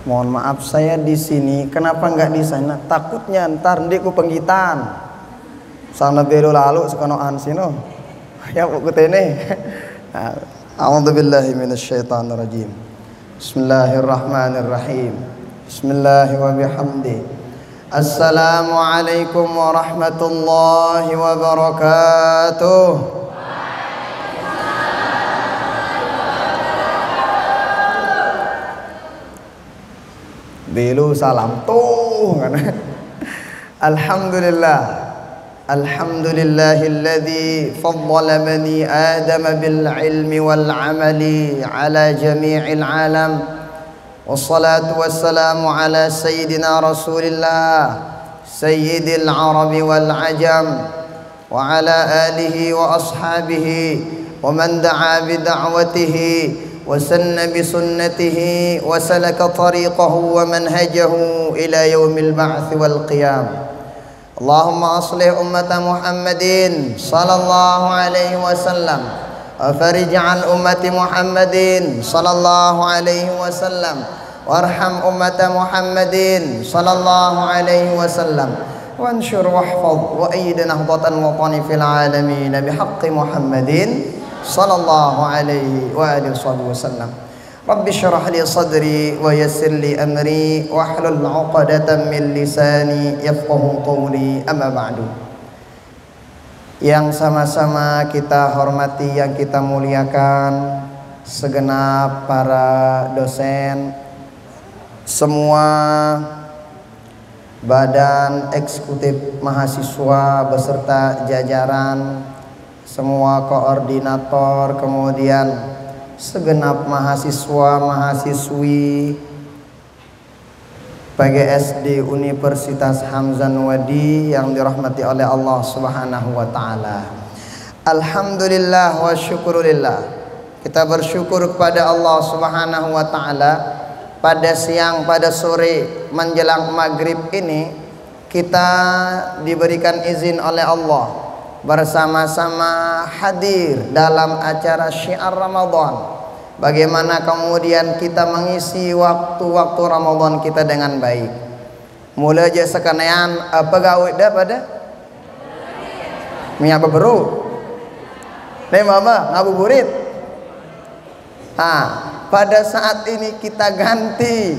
Mohon maaf saya di sini, kenapa nggak di sana? Takutnya ntar ndiku penggitan. Sana belu lalu sekonoan sino. Ya pokoknya. A'udzubillahi minasyaitonir rajim. Bismillahirrahmanirrahim. Bismillahi wa bihamdi. Assalamualaikum warahmatullahi wabarakatuh. Belu salam tuh kan. Alhamdulillah. Alhamdulillahilladzi faddala bani Adam bil ilmi wal amali ala jami'il alam. Wassalatu wassalamu ala sayyidina Rasulillah sayyidil arabi wal ajam wa ala alihi wa ashabihi wa man da'a bi da'watihi وسن بسنته وسلك طريقه ومنهجه إلى يوم البعث والقيام. اللهم أصلح أمة محمد صلى الله عليه وسلم وفرج عن أمة محمد صلى الله عليه وسلم وارحم أمة محمد صلى الله عليه وسلم وانشر واحفظ وأيد نهضة الوطن في العالمين بحق محمد sallallahu alaihi wa alihi wasallam. Rabbi syrah li sadri wa yassir li amri wahlul 'uqdatam min lisani yafqahu qawli, amma ba'du. Yang sama-sama kita hormati, yang kita muliakan segenap para dosen, semua badan eksekutif mahasiswa beserta jajaran, semua koordinator, kemudian segenap mahasiswa mahasiswi PGSD Universitas Hamzah Wadi yang dirahmati oleh Allah Subhanahu wa taala. Alhamdulillah wa syukurillah. Kita bersyukur kepada Allah Subhanahu wa taala pada siang, pada sore menjelang maghrib ini kita diberikan izin oleh Allah bersama-sama hadir dalam acara syiar Ramadan. Bagaimana kemudian kita mengisi waktu-waktu Ramadan kita dengan baik. Mulai aja sekalian pegawai dah pada mi apa beru nih mama ngabuburit. Pada saat ini kita ganti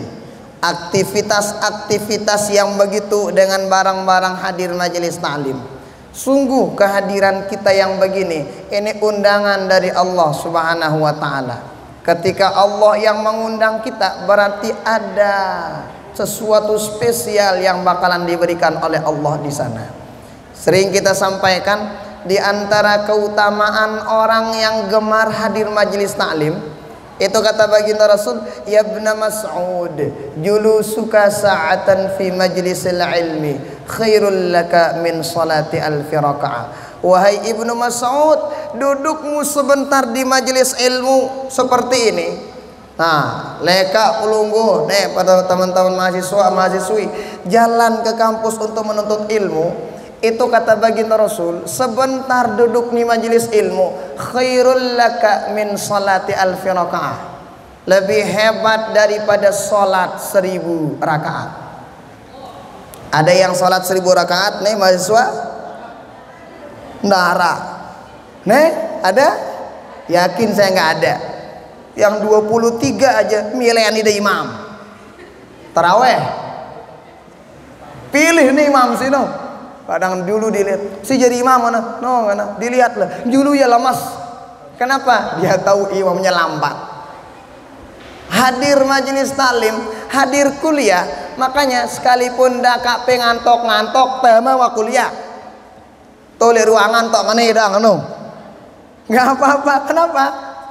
aktivitas-aktivitas yang begitu dengan barang-barang hadir majelis taklim. Sungguh kehadiran kita yang begini, ini undangan dari Allah Subhanahu wa taala. Ketika Allah yang mengundang kita, berarti ada sesuatu spesial yang bakalan diberikan oleh Allah di sana. Sering kita sampaikan, di antara keutamaan orang yang gemar hadir majelis taklim, itu kata baginda Rasul, ya ibna Mas'ud, julusuka sa'atan fi majlisil ilmi khairul laka min salati alfi raka'ah. Wahai Ibnu Mas'ud, dudukmu sebentar di majelis ilmu seperti ini. Leka ulunggu nih pada teman-teman mahasiswa mahasiswi jalan ke kampus untuk menuntut ilmu. Itu kata baginda Rasul, sebentar duduk di majelis ilmu khairul laka min salati alfi raka'ah, lebih hebat daripada salat 1000 rakaat. Ada yang salat 1000 rakaat nih mahasiswa? Ndara nih ada? Yakin saya nggak ada. Yang 23 aja milih ide imam taraweh. Pilih nih imam sino. Kadang dulu dilihat si jadi imam mana? No, mana? Dilihat lah. Dulu ya lemas. Kenapa? Dia tahu imamnya lambat. Hadir majelis taklim, hadir kuliah, makanya sekalipun dak ngantok-ngantok tema wa kuliah. Tole ruangan tok mana dah ngono. Enggak apa-apa. Kenapa?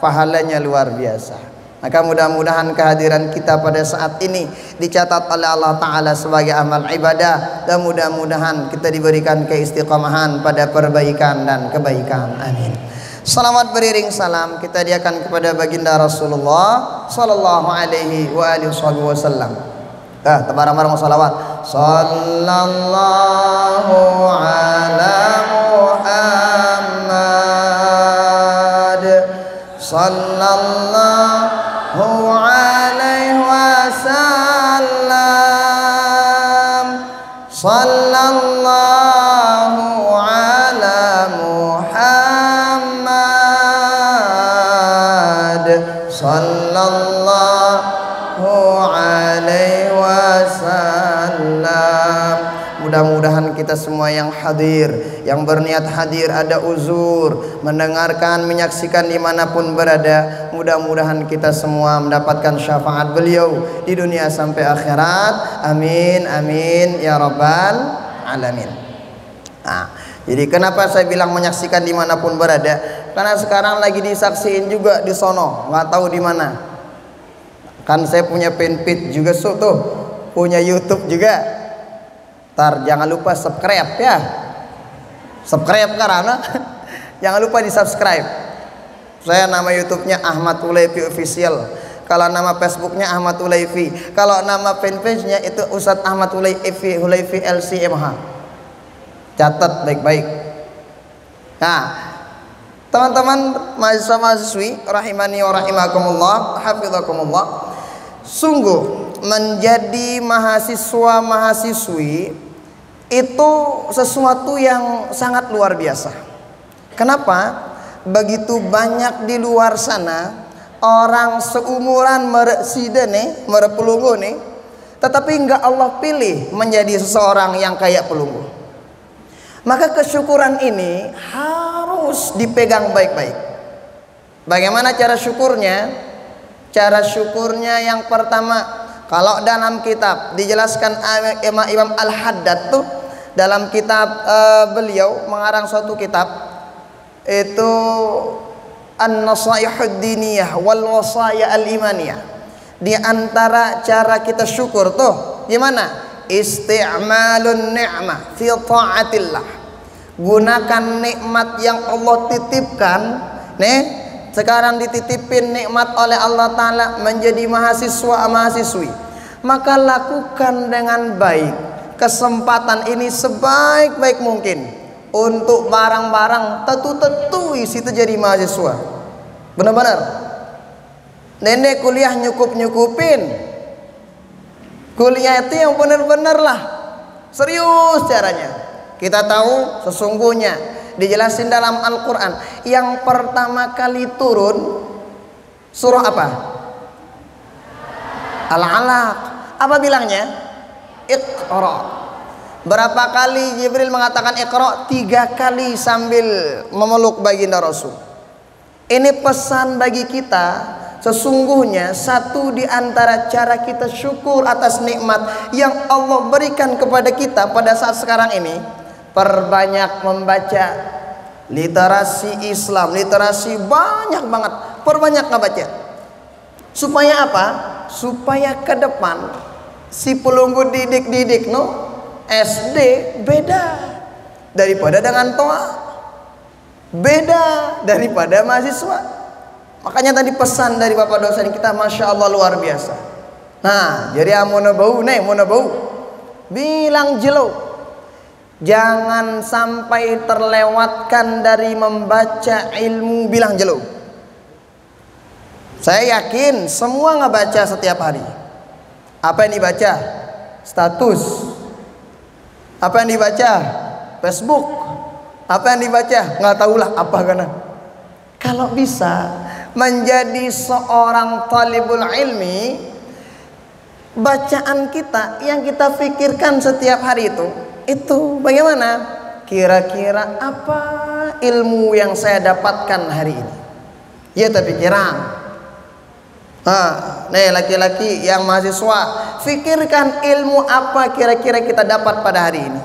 Pahalanya luar biasa. Maka mudah-mudahan kehadiran kita pada saat ini dicatat oleh Allah Ta'ala sebagai amal ibadah, dan mudah-mudahan kita diberikan keistiqomahan pada perbaikan dan kebaikan. Amin. Salawat beriring salam kita hadiahkan kepada baginda Rasulullah sallallahu alaihi wa alihi wasallam. Bareng-bareng salawat. Sallallahu ala Muhammad sallallahu alaihi wasallam. sallallahu ala Muhammad sallallahu alaihi wasallam. Mudah-mudahan kita semua yang hadir, yang berniat hadir, ada uzur, mendengarkan, menyaksikan dimanapun berada, mudah-mudahan kita semua mendapatkan syafaat beliau di dunia sampai akhirat. Amin, amin ya rabbal alamin. Nah, jadi kenapa saya bilang menyaksikan dimanapun berada? Karena sekarang lagi disaksiin juga di sono, nggak tahu di mana. Kan saya punya fanpage juga tuh, punya YouTube juga. Ntar jangan lupa subscribe ya, subscribe karena jangan lupa di subscribe. Saya nama YouTube-nya Ahmad Ulaifi Official. Kalau nama Facebooknya Ahmad Ulaifi. Kalau nama fanpage-nya itu Ustadz Ahmad Ulaifi LCMH. Catat baik-baik. Nah, teman-teman mahasiswa-mahasiswi rahimani wa rahimakumullah, hafizakumullah. Sungguh menjadi mahasiswa-mahasiswi itu sesuatu yang sangat luar biasa. Kenapa? Begitu banyak di luar sana orang seumuran meresidene, merepelunggu nih, tetapi enggak Allah pilih menjadi seseorang yang kayak pelunggu. Maka kesyukuran ini harus dipegang baik-baik. Bagaimana cara syukurnya? Cara syukurnya yang pertama, kalau dalam kitab dijelaskan Imam Al-Haddad tuh, dalam kitab beliau mengarang suatu kitab itu An-Nasaihud Diniyah wal Wasaya Al-Imaniyah. Di antara cara kita syukur tuh gimana? Isti'malun ni'mah fi ta'atillah. Gunakan nikmat yang Allah titipkan, nih sekarang dititipin nikmat oleh Allah Ta'ala menjadi mahasiswa-mahasiswi, maka lakukan dengan baik kesempatan ini sebaik-baik mungkin untuk barang-barang tentu situ jadi mahasiswa. Benar-benar nenek kuliah nyukup-nyukupin, kuliah itu yang benar-benar lah serius caranya. Kita tahu sesungguhnya dijelasin dalam Al-Quran yang pertama kali turun surah apa? Al-Alaq. Apa bilangnya? Iqra. Berapa kali Jibril mengatakan Iqra? 3 kali sambil memeluk baginda Rasul. Ini pesan bagi kita. Sesungguhnya satu di antara cara kita syukur atas nikmat yang Allah berikan kepada kita pada saat sekarang ini, perbanyak membaca literasi Islam, literasi banyak banget, perbanyak ngebaca. Supaya apa? Supaya ke depan si pelunggu didik no SD beda daripada dengan toa, beda daripada mahasiswa. Makanya tadi pesan dari Bapak dosen kita, Masya Allah luar biasa. Nah, jadi amuna bau bilang jelo, jangan sampai terlewatkan dari membaca ilmu, bilang jelo. Saya yakin semua ngebaca setiap hari. Apa yang dibaca? Status. Apa yang dibaca? Facebook. Apa yang dibaca? Nggak tahulah apa karena. Kalau bisa menjadi seorang talibul ilmi, bacaan kita yang kita pikirkan setiap hari itu bagaimana? Kira-kira apa ilmu yang saya dapatkan hari ini? Ya tapi kirang. Nih laki-laki yang mahasiswa, pikirkan ilmu apa kira-kira kita dapat pada hari ini.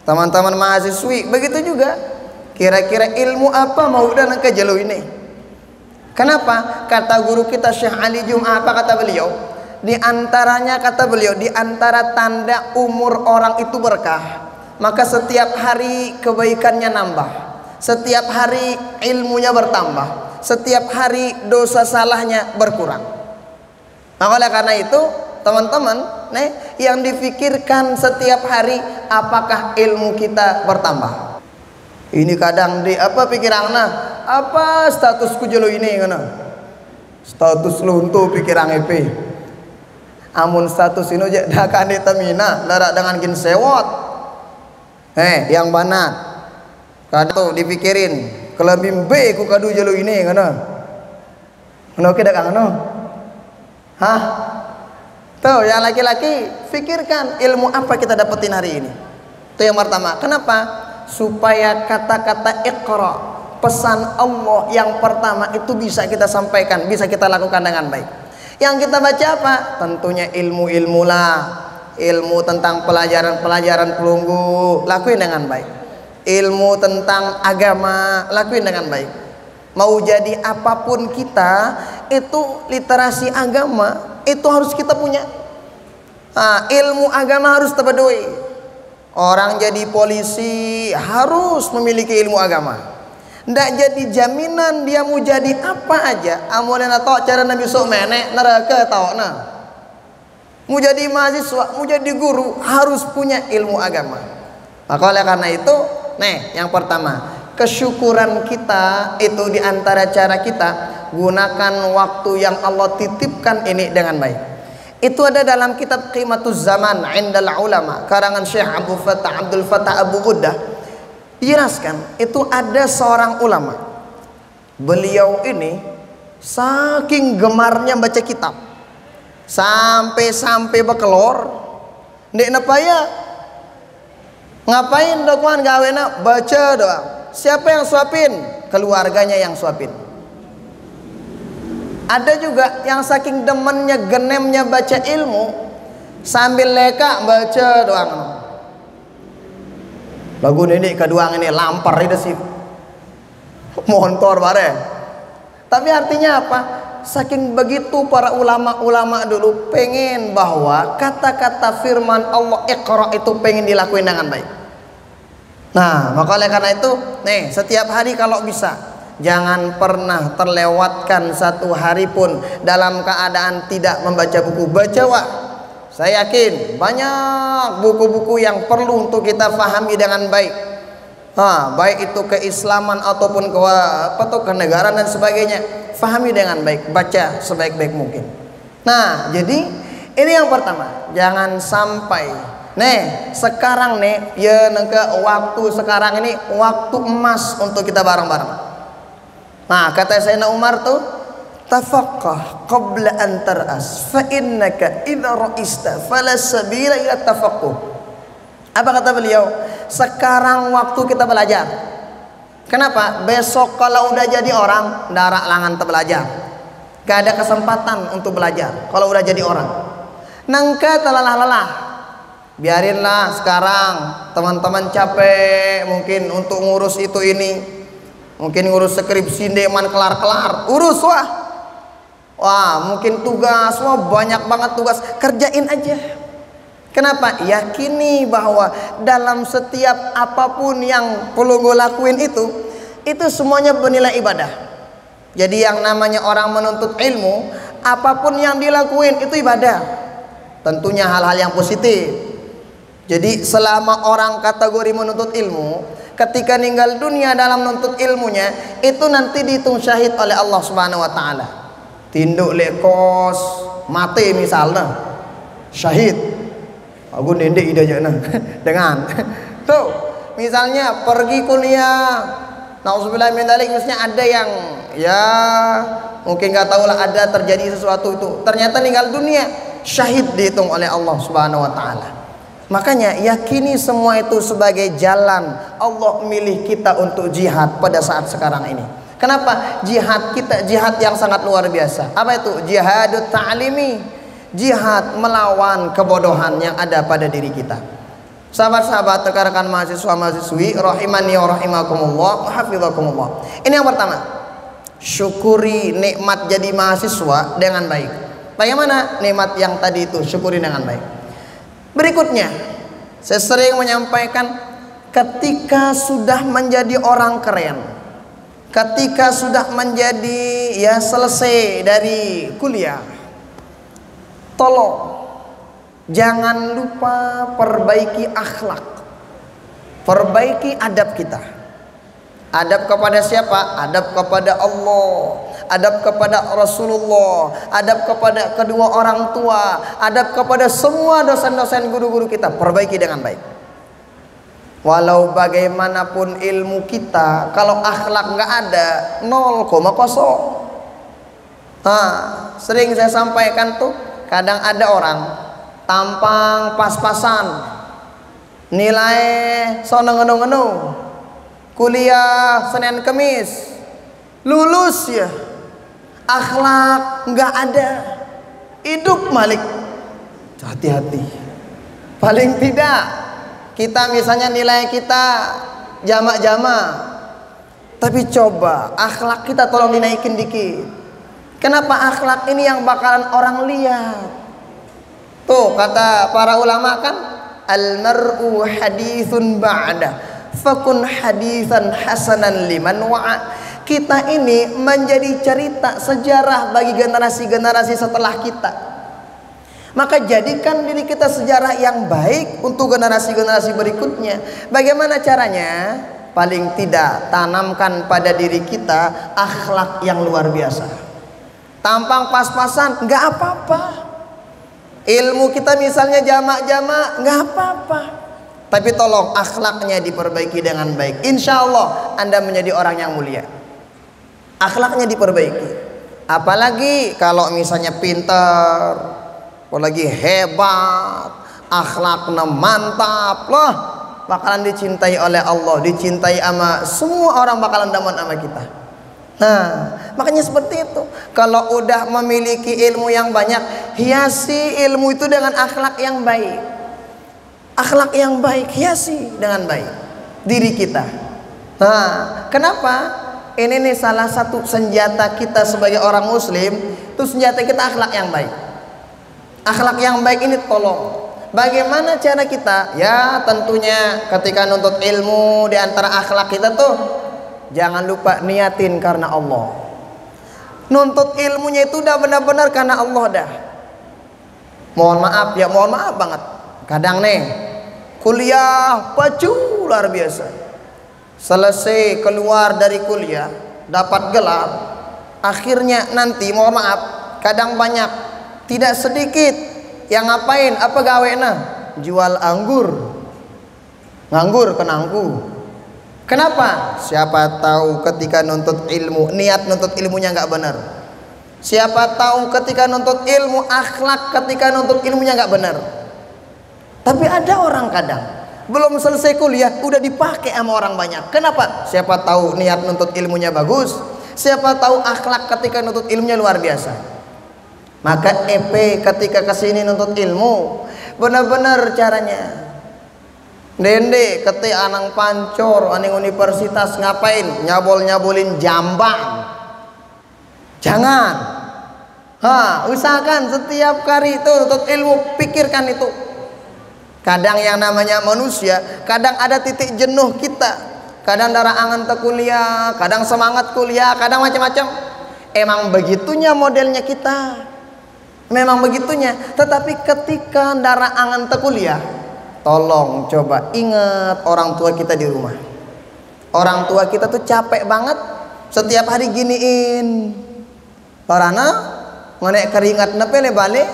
Teman-teman mahasiswi begitu juga. Kira-kira ilmu apa mau dan ke jelo ini? Kenapa? Kata guru kita Syekh Ali Jum'ah, apa kata beliau? Di antaranya kata beliau, di antara tanda umur orang itu berkah, maka setiap hari kebaikannya nambah, setiap hari ilmunya bertambah, setiap hari dosa salahnya berkurang. Maka oleh karena itu teman-teman, yang difikirkan setiap hari apakah ilmu kita bertambah. Ini kadang di apa pikiranna, apa statusku jelo ini kana. Status lu untuk pikiran EP. Amun status ini aja dah kan detamina larak dengan gin sewot. Yang banat. Kado dipikirin, kalau mimpi ku kadu jalu ini kana. Ono kita kano. Hah? Tuh, yang laki-laki pikirkan ilmu apa kita dapetin hari ini. Itu yang pertama. Kenapa? Supaya kata-kata Iqra, pesan Allah yang pertama itu bisa kita sampaikan, bisa kita lakukan dengan baik. Yang kita baca apa? Tentunya ilmu-ilmu lah. Ilmu tentang pelajaran-pelajaran pelunggu, lakuin dengan baik. Ilmu tentang agama, lakuin dengan baik. Mau jadi apapun kita, itu literasi agama itu harus kita punya. Ilmu agama harus terpedui. Orang jadi polisi harus memiliki ilmu agama. Ndak jadi jaminan dia mau jadi apa aja. Amulana tahu cara Nabi sok menek neraka tahu nah. Mau jadi mahasiswa, mau jadi guru harus punya ilmu agama. Maka oleh karena itu, yang pertama, kesyukuran kita itu diantara cara kita gunakan waktu yang Allah titipkan ini dengan baik. Itu ada dalam kitab Qimatuz Zaman Indal Ulama karangan Syekh Abdul Fattah Abu Ghuddah. Dijelaskan itu ada seorang ulama. Beliau ini saking gemarnya baca kitab sampai bekelor ndek nepaya ngapain dokuan gawena baca doang. Siapa yang suapin? Keluarganya yang suapin. Ada juga yang saking demennya genemnya baca ilmu sambil leka baca doang. Lagu nenek keduang ini lampar itu sih montor bare. Tapi artinya apa? Saking begitu para ulama-ulama dulu pengen bahwa kata-kata firman Allah Iqra itu pengen dilakuin dengan baik. Nah, maka oleh karena itu, setiap hari kalau bisa jangan pernah terlewatkan satu hari pun dalam keadaan tidak membaca buku. Baca wah. Saya yakin banyak buku-buku yang perlu untuk kita pahami dengan baik. Baik itu keislaman ataupun kenegaraan dan sebagainya. Pahami dengan baik, baca sebaik-baik mungkin. Nah, jadi ini yang pertama. Jangan sampai sekarang ya waktu sekarang ini waktu emas untuk kita bareng-bareng. Nah, kata Sayyidina Umar tuh, tafaqqah qabla an tar'as fa innaka idza ra'ista fala sabila ila tafaqquh. Apa kata beliau? Sekarang waktu kita belajar. Kenapa? Besok kalau udah jadi orang darak langan terbelajar. Gak ada kesempatan untuk belajar kalau udah jadi orang. Nangka terlelah-lelah. Biarinlah sekarang teman-teman capek mungkin untuk ngurus itu ini. Mungkin ngurus skripsi deman kelar-kelar. Urus wah mungkin tugas, banyak banget tugas, kerjain aja. Kenapa? Yakini bahwa dalam setiap apapun yang perlu gue lakuin itu semuanya bernilai ibadah. Jadi yang namanya orang menuntut ilmu, apapun yang dilakuin itu ibadah. Tentunya hal-hal yang positif. Jadi selama orang kategori menuntut ilmu, ketika meninggal dunia dalam menuntut ilmunya, itu nanti dihitung syahid oleh Allah Subhanahu wa taala. Tinduk lekos mati misalnya, syahid. Aku nendek ide aja dengan tuh misalnya pergi kuliah, nauzubillah min dzalik, misalnya ada yang ya mungkin nggak tahu lah ada terjadi sesuatu itu ternyata meninggal dunia, syahid dihitung oleh Allah Subhanahu wa taala. Makanya yakini semua itu sebagai jalan Allah milih kita untuk jihad pada saat sekarang ini. Kenapa? Jihad kita jihad yang sangat luar biasa. Apa itu? Jihadut ta'limi. Jihad melawan kebodohan yang ada pada diri kita. Sahabat-sahabat, rekan-rekan mahasiswa-mahasiswi rahimani wa rahimakumullah, hafizakumullah. Ini yang pertama. Syukuri nikmat jadi mahasiswa dengan baik. Bagaimana nikmat yang tadi itu? Syukuri dengan baik. Berikutnya, saya sering menyampaikan ketika sudah menjadi orang keren, ketika sudah menjadi selesai dari kuliah, tolong jangan lupa perbaiki akhlak, perbaiki adab kita. Adab kepada siapa? Adab kepada Allah, adab kepada Rasulullah, adab kepada kedua orang tua, adab kepada semua dosen-dosen guru-guru kita. Perbaiki dengan baik. Walau bagaimanapun ilmu kita, kalau akhlak nggak ada, 0,0. Sering saya sampaikan tuh, kadang ada orang tampang pas-pasan, nilai soneng-ngenu, kuliah Senin Kemis, lulus ya, akhlak nggak ada, hidup malik. Hati-hati. Paling tidak kita misalnya nilai kita jamak-jamak, tapi coba akhlak kita tolong dinaikin dikit. Kenapa akhlak ini yang bakalan orang lihat? Tuh kata para ulama kan, al-mar'u haditsun ba'da fakun haditsan hasanan liman wa'a. Kita ini menjadi cerita sejarah bagi generasi-generasi setelah kita. Maka jadikan diri kita sejarah yang baik untuk generasi-generasi berikutnya. Bagaimana caranya? Paling tidak tanamkan pada diri kita akhlak yang luar biasa. Tampang pas-pasan nggak apa-apa. Ilmu kita misalnya jamak-jamak nggak apa-apa. Tapi tolong akhlaknya diperbaiki dengan baik. Insya Allah Anda menjadi orang yang mulia. Akhlaknya diperbaiki. Apalagi kalau misalnya pintar, apalagi hebat, akhlaknya mantap, lah bakalan dicintai oleh Allah, dicintai sama semua orang, bakalan demen sama kita. Nah, makanya seperti itu. Kalau udah memiliki ilmu yang banyak, hiasi ilmu itu dengan akhlak yang baik. Akhlak yang baik, hiasi dengan baik diri kita. Nah, kenapa? Ini nih salah satu senjata kita sebagai orang muslim, itu senjata kita akhlak yang baik. Akhlak yang baik ini tolong. Bagaimana cara kita? Ya tentunya ketika nuntut ilmu, di antara akhlak kita tuh jangan lupa niatin karena Allah. Nuntut ilmunya itu udah benar-benar karena Allah dah. Mohon maaf ya, mohon maaf banget. Kadang nih kuliah pacu luar biasa. Selesai keluar dari kuliah, dapat gelar, akhirnya nanti mohon maaf, kadang banyak, tidak sedikit yang ngapain? Apa gawena? Jual anggur. Nganggur ke nangku. Kenapa? Siapa tahu ketika nuntut ilmu, niat nuntut ilmunya nggak benar. Siapa tahu ketika nuntut ilmu, akhlak ketika nuntut ilmunya nggak benar. Tapi ada orang kadang belum selesai kuliah udah dipakai sama orang banyak. Kenapa? Siapa tahu niat nuntut ilmunya bagus. Siapa tahu akhlak ketika nuntut ilmunya luar biasa. Maka EP ketika kesini nuntut ilmu, benar-benar caranya. Dende kete anang pancor, aning universitas ngapain? Nyabol-nyabolin jambang. Jangan. Usahakan setiap kali itu nuntut ilmu, pikirkan itu. Kadang yang namanya manusia, kadang ada titik jenuh kita. Kadang darah angan te kuliah, kadang semangat kuliah, kadang macam-macam. Emang begitunya modelnya kita. Memang begitunya. Tetapi ketika darah angan te kuliah, tolong coba ingat orang tua kita di rumah. Orang tua kita tuh capek banget setiap hari giniin. Karena ngonek keringat nepele balik,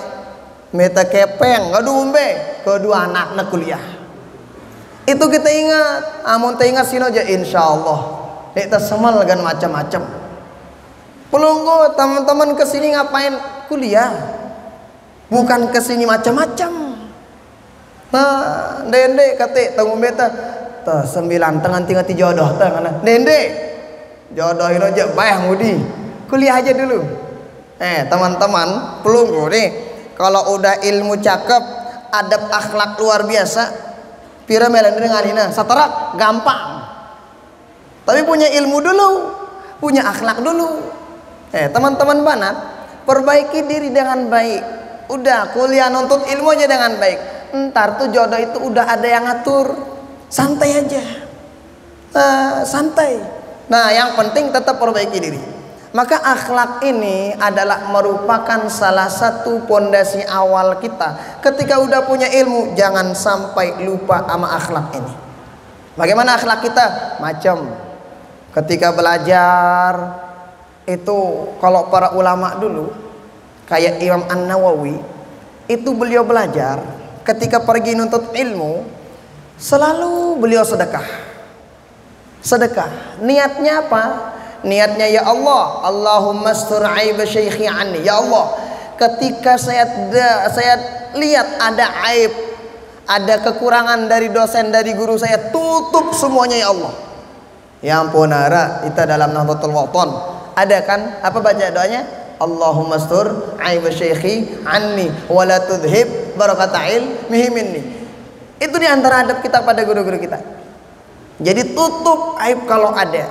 meta kepeng, ngadumbe, kedua anak kuliah. Itu kita ingat. Amun kita ingat sini aja, insya Allah kita semal dengan macam-macam. Pelunggu teman-teman kesini ngapain? Kuliah. Bukan kesini macam-macam. Nah, dende kate tanggung beta teh 9 tangan tinggal jodoh teh kana. Dende jodohin aja bayah mudi. Kuliah aja dulu. Teman-teman, pelunggu nih, kalau udah ilmu cakep, adab akhlak luar biasa, pira melan dengarina, saterak gampang. Tapi punya ilmu dulu, punya akhlak dulu. Teman-teman banat, perbaiki diri dengan baik. Udah kuliah nuntut ilmu aja dengan baik. Ntar tuh jodoh itu udah ada yang ngatur. Santai aja. Santai. Nah, yang penting tetap perbaiki diri. Maka akhlak ini adalah merupakan salah satu pondasi awal kita. Ketika udah punya ilmu, jangan sampai lupa sama akhlak ini. Bagaimana akhlak kita? Macam ketika belajar itu, kalau para ulama dulu kayak Imam An-Nawawi itu, beliau belajar ketika pergi nuntut ilmu, Selalu beliau sedekah. Sedekah. Niatnya apa? Niatnya, ya Allah, Allahumma astur aib syekhi anni. Ya Allah, ketika saya lihat ada aib, ada kekurangan dari dosen, dari guru saya, tutup semuanya ya Allah. Ya ampun, Ara, kita dalam Nahdlatul Wathon ada kan apa baca doanya? Allahumma astur aib syekhi anni wa la tudhib barakata ilmihi minni. Itu di antara adab kita pada guru-guru kita. Jadi tutup aib kalau ada,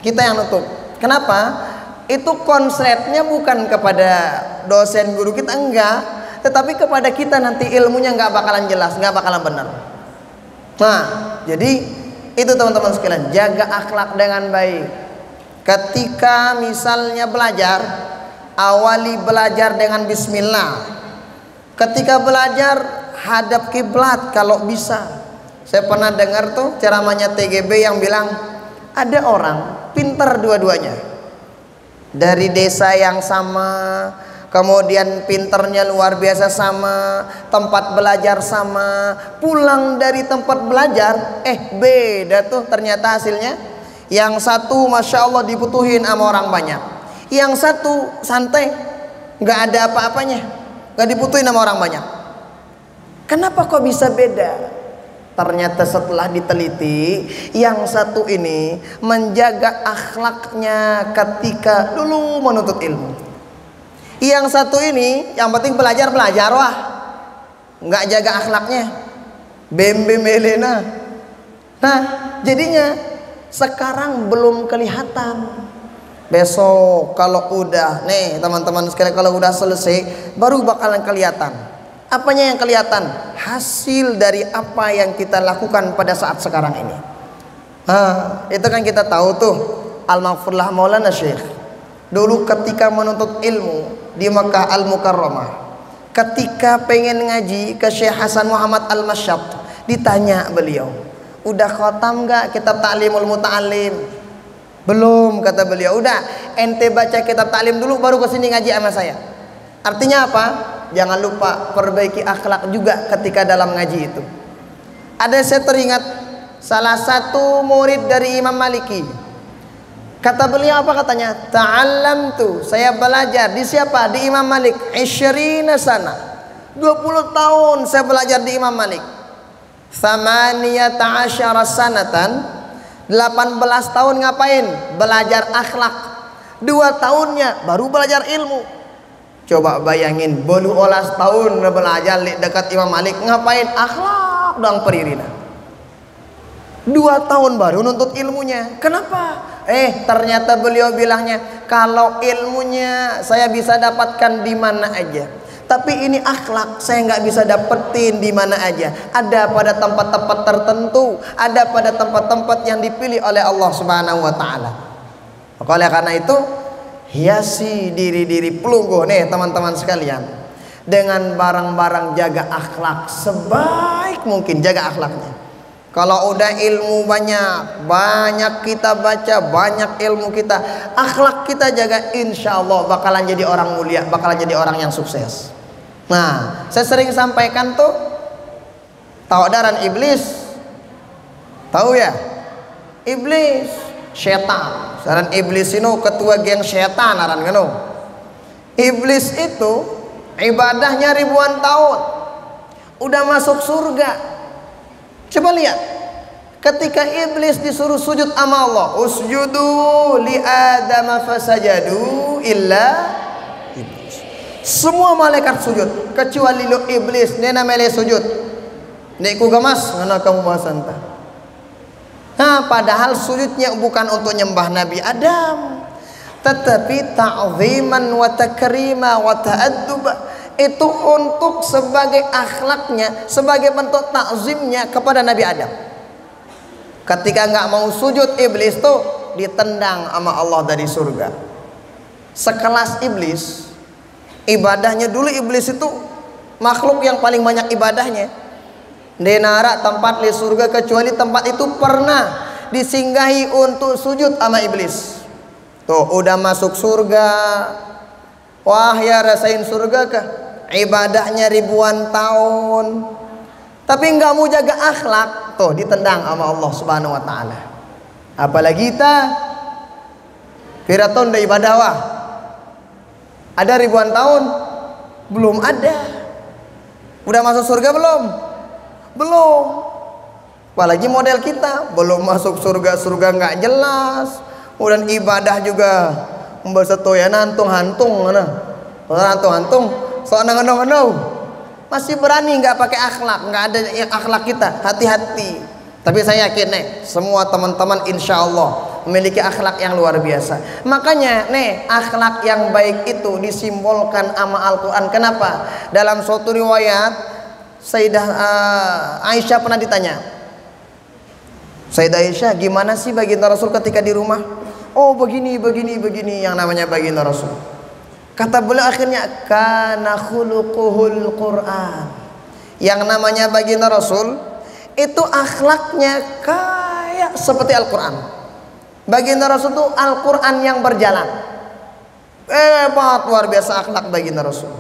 kita yang nutup. Kenapa? Itu konsepnya bukan kepada dosen guru kita, enggak, tetapi kepada kita nanti ilmunya nggak bakalan jelas, nggak bakalan benar. Nah, jadi itu teman-teman sekalian, jaga akhlak dengan baik. Ketika misalnya belajar, awali belajar dengan bismillah. Ketika belajar, hadap kiblat kalau bisa. Saya pernah dengar tuh ceramahnya TGB yang bilang ada orang pintar dua-duanya, dari desa yang sama, kemudian pinternya luar biasa sama, tempat belajar sama, pulang dari tempat belajar beda tuh ternyata hasilnya. Yang satu masya Allah dibutuhin sama orang banyak, yang satu santai, nggak ada apa-apanya, nggak dibutuhin sama orang banyak. Kenapa kok bisa beda? Ternyata setelah diteliti, yang satu ini menjaga akhlaknya ketika dulu menuntut ilmu. Yang satu ini yang penting belajar wah, nggak jaga akhlaknya, bembe melena. Nah, jadinya sekarang belum kelihatan. Besok kalau udah nih teman-teman sekalian, kalau udah selesai baru bakalan kelihatan. Apanya yang kelihatan? Hasil dari apa yang kita lakukan pada saat sekarang ini. Itu kan kita tahu tuh, Al-Maghfurlah Maulana Syekh dulu ketika menuntut ilmu di Makkah Al-Mukarramah, ketika pengen ngaji ke Syekh Hasan Muhammad Al-Masyad, ditanya beliau, udah khatam nggak kitab Ta'limul Muta'allim? Belum, kata beliau. Udah, ente baca kitab ta'lim dulu baru kesini ngaji sama saya. Artinya apa? Jangan lupa perbaiki akhlak juga ketika dalam ngaji itu. Ada, saya teringat salah satu murid dari Imam Maliki. Kata beliau apa katanya? Ta'allamtu, saya belajar di siapa? Di Imam Malik 20 sana. 20 tahun saya belajar di Imam Malik. 18 sanatan, 18 tahun ngapain? Belajar akhlak. 2 tahunnya baru belajar ilmu. Coba bayangin, bolu olas tahun belajar dekat Imam Malik, ngapain? Akhlak dong peririna. 2 tahun baru nuntut ilmunya. Kenapa? Ternyata beliau bilangnya, kalau ilmunya saya bisa dapatkan di mana aja, tapi ini akhlak saya nggak bisa dapetin di mana aja. Ada pada tempat-tempat tertentu, ada pada tempat-tempat yang dipilih oleh Allah Subhanahu wa taala. Oleh karena itu, hiasi diri-diri pelungguh nih teman-teman sekalian dengan barang-barang jaga akhlak sebaik mungkin. Jaga akhlaknya. Kalau udah ilmu banyak kita baca, banyak ilmu kita, akhlak kita jaga, insya Allah bakalan jadi orang mulia, bakalan jadi orang yang sukses. Nah, saya sering sampaikan tuh, tahu daran iblis? Tahu ya? Iblis, setan. Saran iblis itu ketua geng setan aran kanu. Iblis itu ibadahnya ribuan tahun, udah masuk surga. Coba lihat, ketika iblis disuruh sujud sama Allah, usjudu li Adam fasajadu illa iblis. Semua malaikat sujud kecuali lo iblis, nena mele sujud. Nek ku gamas ngana kamu bahasanta. Nah, padahal sujudnya bukan untuk nyembah Nabi Adam, tetapi ta'ziman wa takrima wa ta'adduba. Itu untuk sebagai akhlaknya, sebagai bentuk takzimnya kepada Nabi Adam. Ketika nggak mau sujud, iblis tuh ditendang sama Allah dari surga. Sekelas iblis, ibadahnya dulu iblis itu makhluk yang paling banyak ibadahnya. Denara tempat di surga, kecuali tempat itu pernah disinggahi untuk sujud sama iblis. Tuh udah masuk surga, wah ya rasain surga kah? Ibadahnya ribuan tahun, tapi nggak mau jaga akhlak, tuh ditendang sama Allah Subhanahu wa taala. Apalagi kita Firaun dari Badawah, ada ribuan tahun belum ada. Udah masuk surga belum? Belum. Apalagi model kita, belum masuk surga, surga nggak jelas. Kemudian ibadah juga membaca toya hantung mana? Hantung, soalnya ngenong. Masih berani nggak pakai akhlak, nggak ada yang akhlak kita. Hati-hati. Tapi saya yakin nih, semua teman-teman insya Allah memiliki akhlak yang luar biasa. Makanya nih, akhlak yang baik itu disimbolkan sama Al-Quran. Kenapa? Dalam suatu riwayat Sayyidah Aisyah pernah ditanya, Sayyidah Aisyah, gimana sih baginda Rasul ketika di rumah? Oh begini yang namanya baginda Rasul. Kata beliau akhirnya, kana khuluquhul Quran. Yang namanya baginda Rasul itu akhlaknya kayak seperti Al-Quran. Baginda Rasul itu Al-Quran yang berjalan. Hebat, luar biasa akhlak baginda Rasul.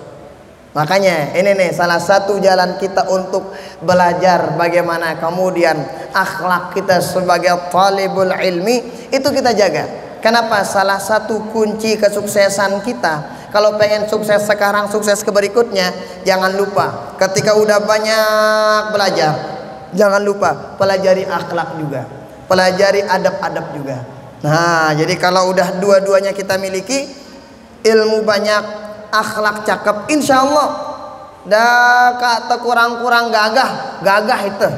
Makanya ini nih salah satu jalan kita untuk belajar bagaimana kemudian akhlak kita sebagai talibul ilmi itu kita jaga. Kenapa? Salah satu kunci kesuksesan kita, kalau pengen sukses sekarang, sukses ke berikutnya, jangan lupa ketika udah banyak belajar, jangan lupa pelajari akhlak juga, pelajari adab-adab juga. Nah, jadi kalau udah dua-duanya kita miliki, ilmu banyak, akhlak cakep, insya Allah dah kata kurang-kurang gagah itu.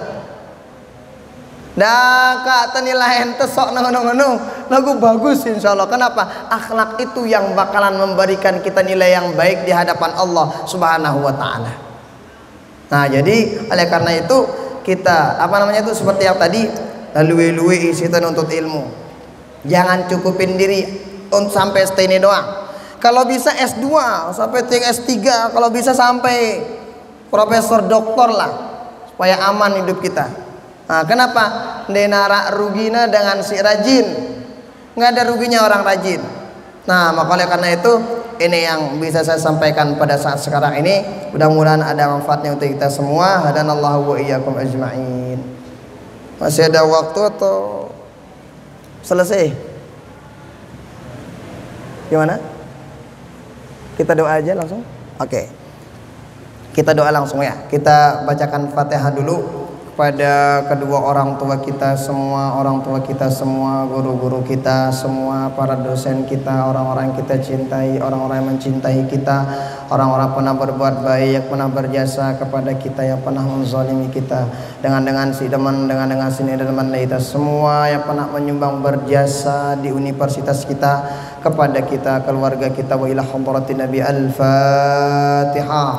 Dah kata nilai ente sok ngono-ngono, lagu bagus insya Allah. Kenapa? Akhlak itu yang bakalan memberikan kita nilai yang baik di hadapan Allah Subhanahu wa taala. Nah, jadi oleh karena itu kita itu seperti yang tadi, luwe-luwe isi nuntut ilmu. Jangan cukupin diri untuk sampai stay doang. Kalau bisa S2 sampai S3, kalau bisa sampai profesor doktor lah, supaya aman hidup kita. Nah, kenapa? Denara rugina dengan si rajin, nggak ada ruginya orang rajin. Nah, maka oleh karena itu ini yang bisa saya sampaikan pada saat sekarang ini. Mudah-mudahan ada manfaatnya untuk kita semua. Hadanallahu wa iyyakum ajma'in. Masih ada waktu atau selesai? Gimana? Kita doa aja langsung? Oke. Kita doa langsung ya. Kita bacakan Fatihah dulu kepada kedua orang tua kita semua, guru-guru kita semua, para dosen kita, orang-orang yang kita cintai, orang-orang yang mencintai kita, orang-orang pernah berbuat baik, pernah berjasa kepada kita, yang pernah menzalimi kita, dengan si teman, dengan sini teman kita semua yang pernah menyumbang berjasa di universitas kita, kepada kita, keluarga kita, wa ila hadratin Nabi. Al-Fatihah.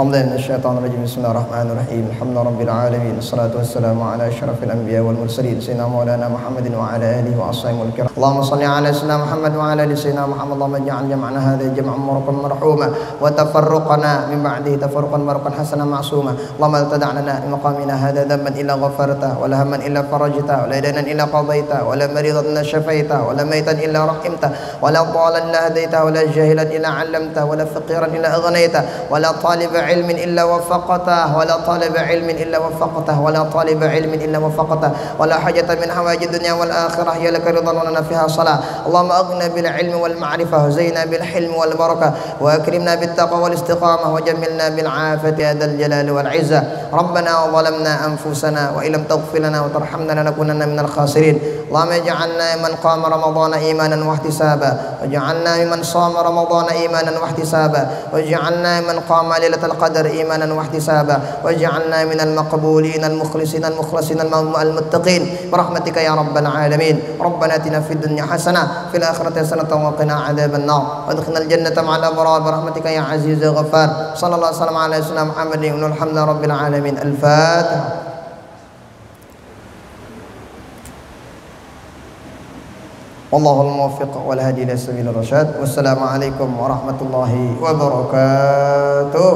Alhamdulillah, syaitan rajim. Bismillahirrahmanirrahim. Alhamdulillah rabbil alamin. Assalatu wassalamu ala asyrafil anbiya wal mursalin sayyidina maulana Muhammadin wa ala alihi wa ashabihi kiram. Allahumma shalli ala sayyidina Muhammad wa ala ali sayyidina Muhammad. Allahumma ij'al jam'ana hadha jam'an mubarakan marhuma wa tafarruqana min ba'dihi tafarruqan barakan hasanan ma'suma. Allahumma la tad'a lana fi maqamina hadha dhanban illa ghafarta wa la hamman illa farajta wa la daynan illa qadaita wa la maridan illa shafaita wa la maytan illa rahimta wa la dhalan illa hadaita wa la jahilan illa 'allamta wa la faqiran illa aghnayta wa la taliba علم إلا وفقته ولا طالب علم إلا وفقته ولا طالب علم إلا وفقته ولا حاجة من حوائج الدنيا والآخرة هي لك رضا ولنا فيها صلاة. اللهم أغنى بالعلم والمعرفة وزينا بالحلم والبركة وأكرمنا بالتقوى والاستقامة وجملنا بالعافية يا ذا الجلال والعزة. ربنا وظلمنا أنفسنا وإن لم تغفر لنا وترحمنا لنكونن من الخاسرين. اللهم اجعلنا من قام رمضان إيمانا واحتسابا واجعلنا ممن صام رمضان إيمانا واحتسابا واجعلنا من قام ليلة القدر إيمانا واحتسابا واجعلنا من المقبولين المخلصين المتقين برحمتك يا رب العالمين. ربنا آتنا في الدنيا حسنة في الآخرة حسنة وقنا عذاب النار وادخلنا الجنة مع الأبرار برحمتك يا عزيز يا غفار. صلى الله وسلم على سيدنا محمد والحمد لله رب العالمين. الفاتحة. والله الموفق والهادي إلى سبيل الرشاد. والسلام عليكم ورحمة الله وبركاته.